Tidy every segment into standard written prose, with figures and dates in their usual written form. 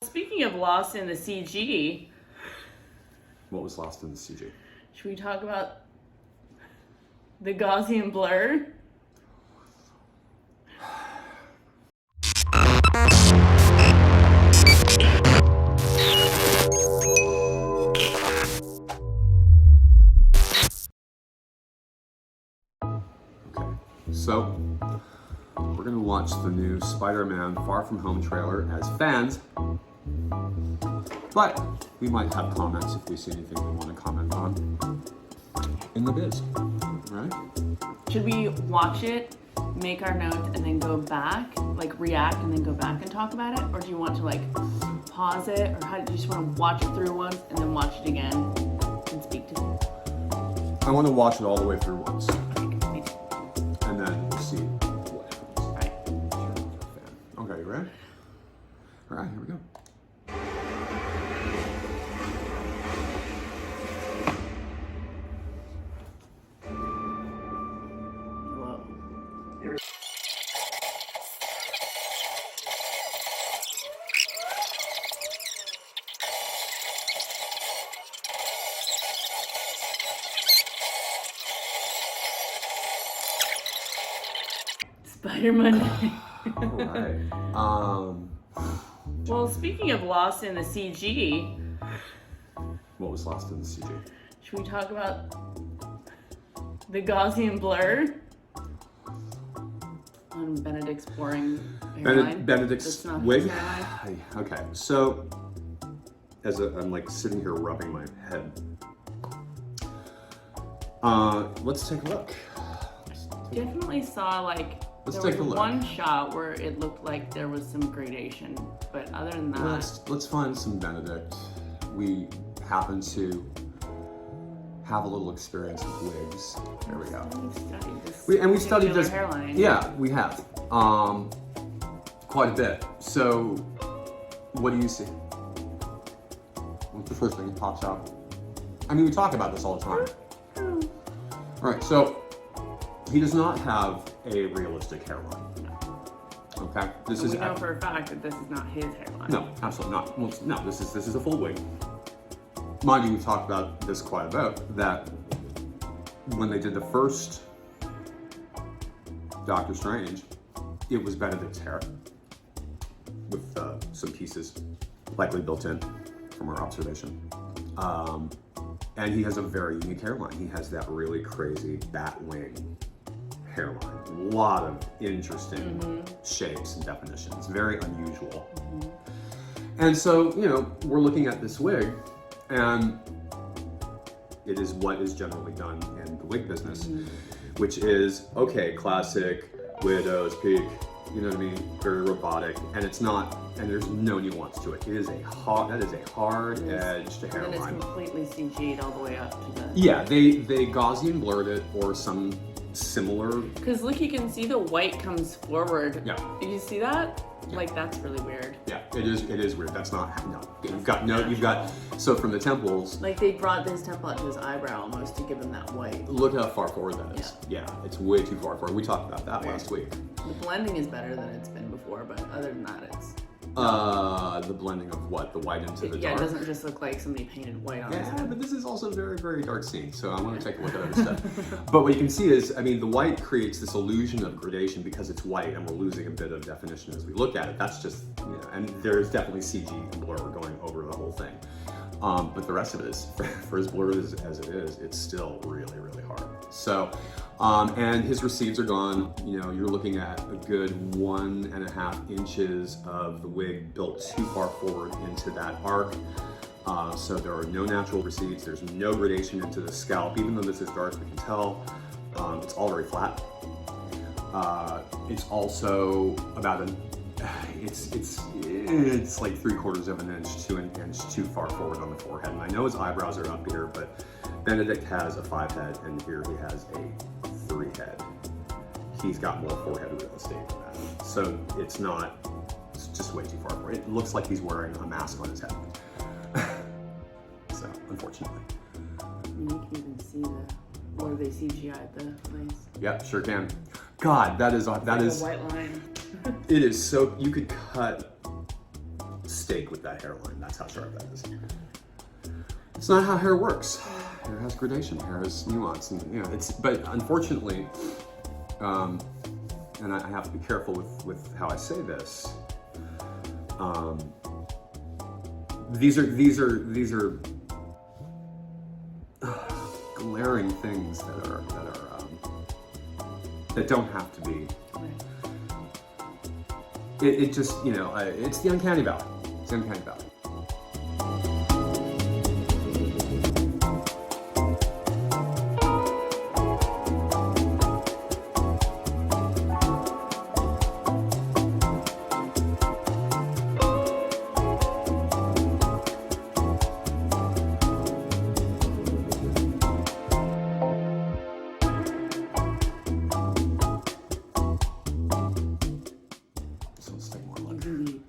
Speaking of lost in the CG, What was lost in the CG? should we talk about the Gaussian blur? Okay, so we're gonna watch the new Spider-Man Far From Home trailer as fans, but we might have comments if we see anything we want to comment on in the biz, right? Should we watch it, make our notes, and then go back, like react and then go back and talk about it? Or do you want to like pause it? Or how do you just want to watch it through once and then watch it again and speak to it? I want to watch it all the way through once, Me too. and then we'll see what happens. All right. Okay, you ready? All right, here we go. Whoa. Spiderman. All right. Well, speaking of lost in the CG, What was lost in the CG? should we talk about the Gaussian blur on Benedict's boring hairline? Benedict's That's not wig? his hairline. Okay, so I'm like sitting here rubbing my head. Let's take a look. Definitely saw like Let's there take was a look. one shot where it looked like there was some gradation, but other than that, Let's find some Benedict. We happen to have a little experience with wigs. There we go. we studied this. We studied particular this. hairline. Yeah, we have. Quite a bit. So, what do you see? What's the first thing that pops out? I mean, we talk about this all the time. All right, so he does not have a realistic hairline. Okay, this And is we know for a fact that this is not his hairline. no, absolutely not. Well, no, this is a full wig. Mind you, we talked about this quite a bit. That when they did the first Doctor Strange, it was Benedict's hair with some pieces likely built in from our observation. And he has a very unique hairline. He has that really crazy bat wing hairline. A lot of interesting shapes and definitions. Very unusual. And so, you know, we're looking at this wig, and it is what is generally done in the wig business, which is, okay, classic, widow's peak, you know what I mean? Very robotic, and it's not, and there's no nuance to it. It is a hard, that is a hard-edged And then it's hairline. completely CG'd all the way up to the. Yeah, they Gaussian blurred it or some similar. Because look, you can see the white comes forward. Yeah. Did you see that? Like that's really weird. Yeah, it is weird. That's not, no. You've got, so from the temples, Like they brought his temple out to his eyebrow almost to give him that white. look how far forward that is. Yeah, it's way too far forward. We talked about that last week. The blending is better than it's been before, but other than that, it's. The blending of what? The white into the Yeah, dark? it doesn't just look like somebody painted white on his Yeah, head. but this is also very, very dark scene, so I want to take a look at other stuff. But what you can see is, I mean, the white creates this illusion of gradation because it's white, and we're losing a bit of definition as we look at it. That's just, you know, and there's definitely CG and blur going over the whole thing. But the rest of it is, for as blurred as it is, it's still really, really hard. So, and his recedes are gone. You know, you're looking at a good 1.5 inches of the wig built too far forward into that arc. So there are no natural recedes. There's no gradation into the scalp. Even though this is dark, we can tell it's all very flat. It's also about it's like 3/4 of an inch to an inch too far forward on the forehead. And I know his eyebrows are up here, but Benedict has a 5 head, and here he has a 3 head. He's got more forehead real estate than that. So it's just way too far forward. It looks like he's wearing a mask on his head. So, unfortunately. And you can even see where they CGI'd the place. Yep, sure can. God, that is Like a white line. it is so, you could cut steak with that hairline. That's how sharp that is. It's not how hair works. Hair has gradation, hair has nuance, and you know, but unfortunately, and I have to be careful with how I say this. These are glaring things that don't have to be. It just, you know, it's the uncanny valley. It's the uncanny valley.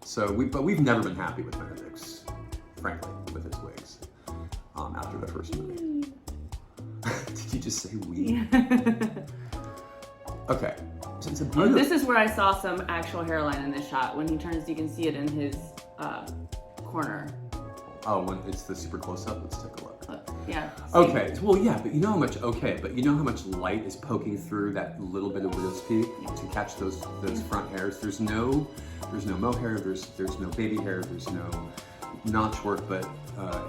So but we've never been happy with Benedict's, frankly, with his wigs after the first movie. Did you just say we? Okay. So it's a beautiful... this is where I saw some actual hairline in this shot. When he turns, you can see it in his corner. Oh, when it's the super close up. Let's take a look. Yeah. Okay. Well, yeah, but you know how much. Okay, but you know how much light is poking through that little bit of widow's peak to catch those front hairs. There's no mohair. There's no baby hair. There's no notch work, but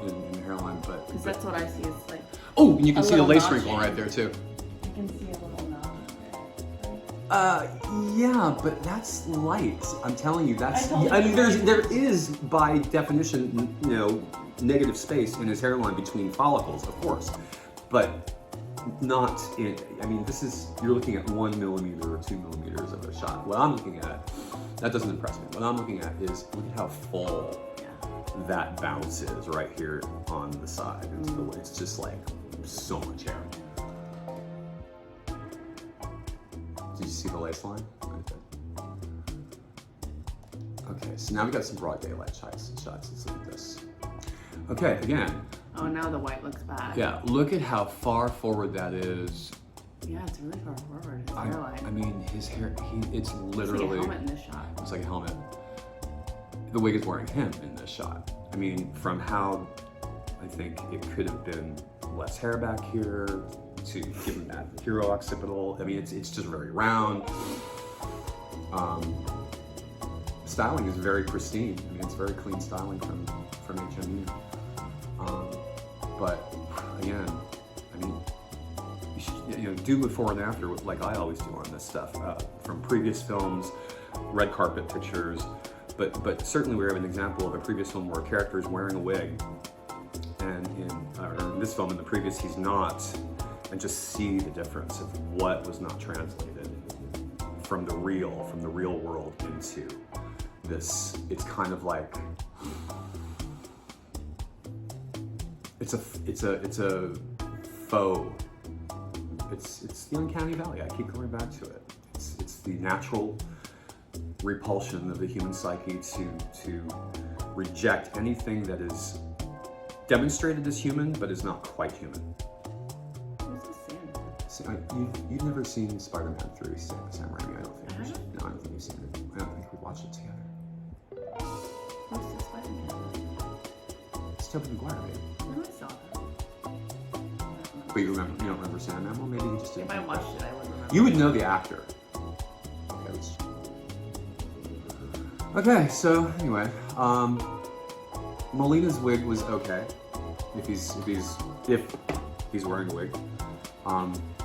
in the hairline. But because that's what I see. It's like. Oh, and you can see the lace wrinkle right there too. You can see a little notch there. Yeah, but that's light. I'm telling you, that's. I mean, there is by definition, you know, negative space in his hairline between follicles, of course, but not in. I mean, you're looking at 1 millimeter or 2 millimeters of a shot. What I'm looking at, that doesn't impress me. What I'm looking at is look at how full that bounce is right here on the side. It's just like so much hair. Did you see the lace line? Right there. Okay, so now we got some broad daylight shots. Let's look at this. Okay, again. Oh, now the white looks bad. Yeah, look at how far forward that is. Yeah, it's really far forward. His hairline. I mean, his hair, it's literally... It's like a helmet in this shot. It's like a helmet. The wig is wearing him in this shot. I mean, from how I think it could have been less hair back here to give him that hero occipital. I mean, it's just very round. Styling is very pristine. I mean, it's very clean styling from HMU. But again, I mean, you should, do before and after, like I always do on this stuff, from previous films, red carpet pictures. But certainly we have an example of a previous film where a character is wearing a wig, and in this film, in the previous, he's not, and just see the difference of what was not translated from the real world into this. It's kind of like it's a faux. It's the uncanny valley. I keep going back to it. It's the natural repulsion of the human psyche to reject anything that is demonstrated as human but is not quite human. You've never seen Spiderman 3, Sam Raimi, I don't think. No, I don't think you've seen it. I don't think we watched it together. What's the Spiderman? It's Tobey Maguire, baby. No, I saw that. But you don't remember Sandman? Well, maybe you just didn't. If I watched it, I would remember. You would know the actor. Okay, so anyway, Molina's wig was okay if he's wearing a wig,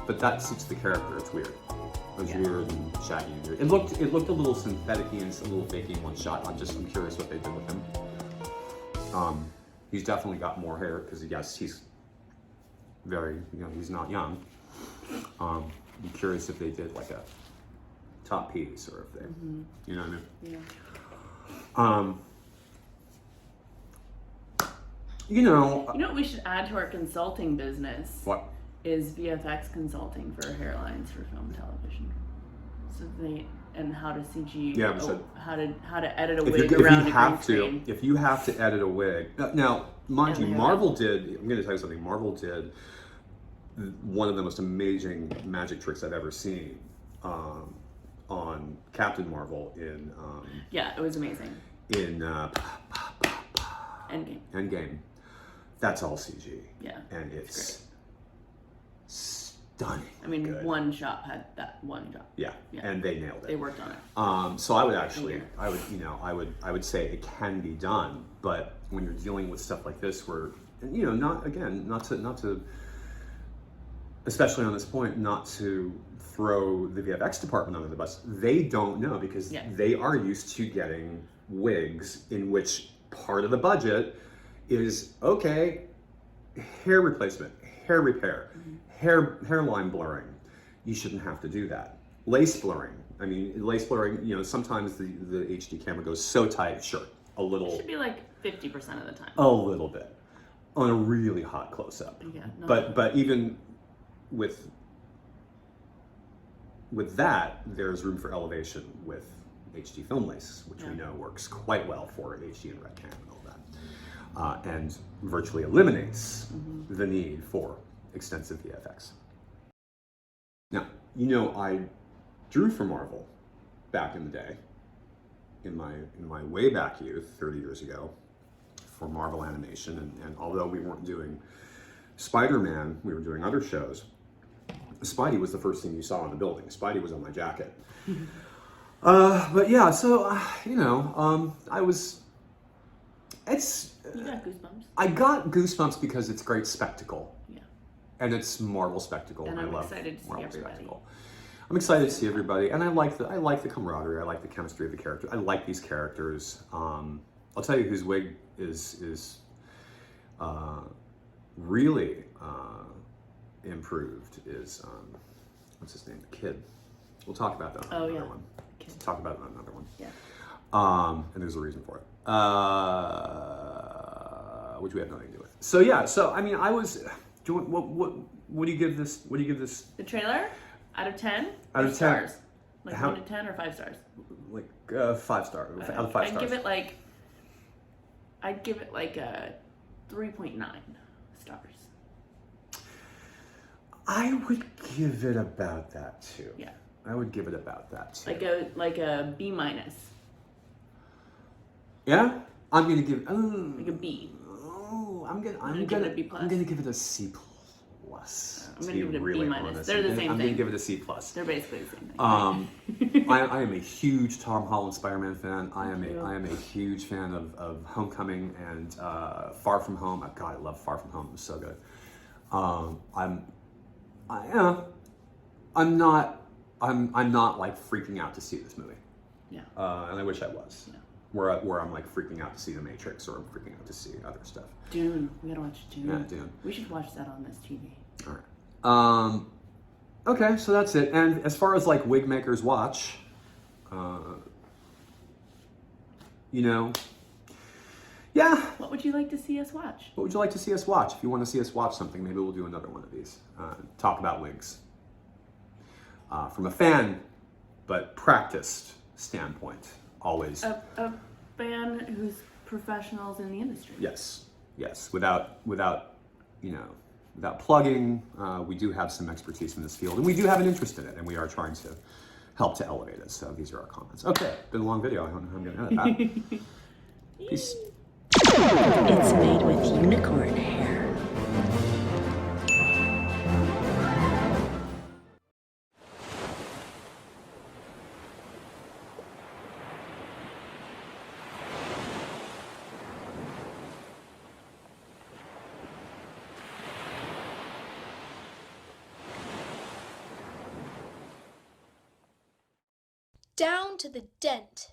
but that suits the character. It's weird. It was weird and shaggy and weird. It looked a little synthetic-y and a little fakey in one shot. I'm curious what they did with him. He's definitely got more hair because yes, he's very, he's not young. I'm curious if they did like a top piece or if they, you know what I mean? Yeah. You know what we should add to our consulting business? What? Is VFX consulting for hairlines for film and television. So and how to CG. Yeah, we should. How to edit a wig around a green screen. If you have to edit a wig. Now, mind you, Marvel did, I'm going to tell you something, Marvel did one of the most amazing magic tricks I've ever seen on Captain Marvel in... yeah, it was amazing. in Endgame. Endgame, that's all CG. Yeah, and it's stunning. I mean, good. one shop had that one job. Yeah, and they nailed it. They worked on it. So I would actually, I would say it can be done, but when you're dealing with stuff like this, where, you know, not to, especially on this point, not to throw the VFX department under the bus. They don't know because they are used to getting wigs in which part of the budget is, okay, hair replacement, hair repair, hairline blurring. You shouldn't have to do that. Lace blurring. I mean, lace blurring, you know, sometimes the HD camera goes so tight, sure, a little. It should be like 50% of the time. A little bit. On a really hot close-up. Yeah, but even with that, there's room for elevation with HD film lace, which we know works quite well for HD and red cam and all that. And virtually eliminates the need for extensive VFX. Now, you know, I drew for Marvel back in the day, in my way back youth, 30 years ago, for Marvel Animation, and although we weren't doing Spiderman, we were doing other shows. Spidey was the first thing you saw in the building. Spidey was on my jacket. But yeah, so, you know, You got goosebumps. I got goosebumps because it's great spectacle. Yeah. And it's Marvel spectacle. And I I'm love excited to see Marvel everybody. spectacle. I'm excited to see everybody, and I like the camaraderie. I like the chemistry of the character. I like these characters. I'll tell you whose wig is really improved is what's his name? The kid. We'll talk about that on another one. Kid. Talk about it on another one. Yeah. And there's a reason for it. Which we have nothing to do with. So yeah. So I mean, I was. What do you give this? What do you give this? The trailer, out of 10. Out of 10. Stars. Like 1 to 10 or 5 stars. Like 5 star. Out of 5 stars. I'd give it like a 3.9 stars. I would give it about that too. Yeah. I would give it about that too. Like a B minus. Yeah? I'm gonna give Like a B. Oh, I'm gonna give it a B plus. I'm gonna give it a C plus. I'm gonna give it a B minus. They're the same thing. I'm gonna give it a C plus. They're basically the same thing. I am a huge Tom Holland Spider-Man fan. I am a huge fan of Homecoming and Far From Home. God, I love Far From Home. It was so good. I'm not like freaking out to see this movie. Yeah. And I wish I was. Yeah. Where I'm like freaking out to see The Matrix, or I'm freaking out to see other stuff. Dune. We gotta watch Dune. Yeah, Dune. We should watch that on this TV. All right. Okay, so that's it. And as far as like Wig Makers Watch, you know, yeah. What would you like to see us watch? What would you like to see us watch? If you want to see us watch something, maybe we'll do another one of these. Talk about wigs. From a fan, but practiced standpoint, always. A fan who's professionals in the industry. Yes. Without plugging, we do have some expertise in this field, and we do have an interest in it, and we are trying to help to elevate it. So these are our comments. Okay, been a long video. I don't know how I'm going to edit that. Peace. It's made with unicorn hair. Down to the dent.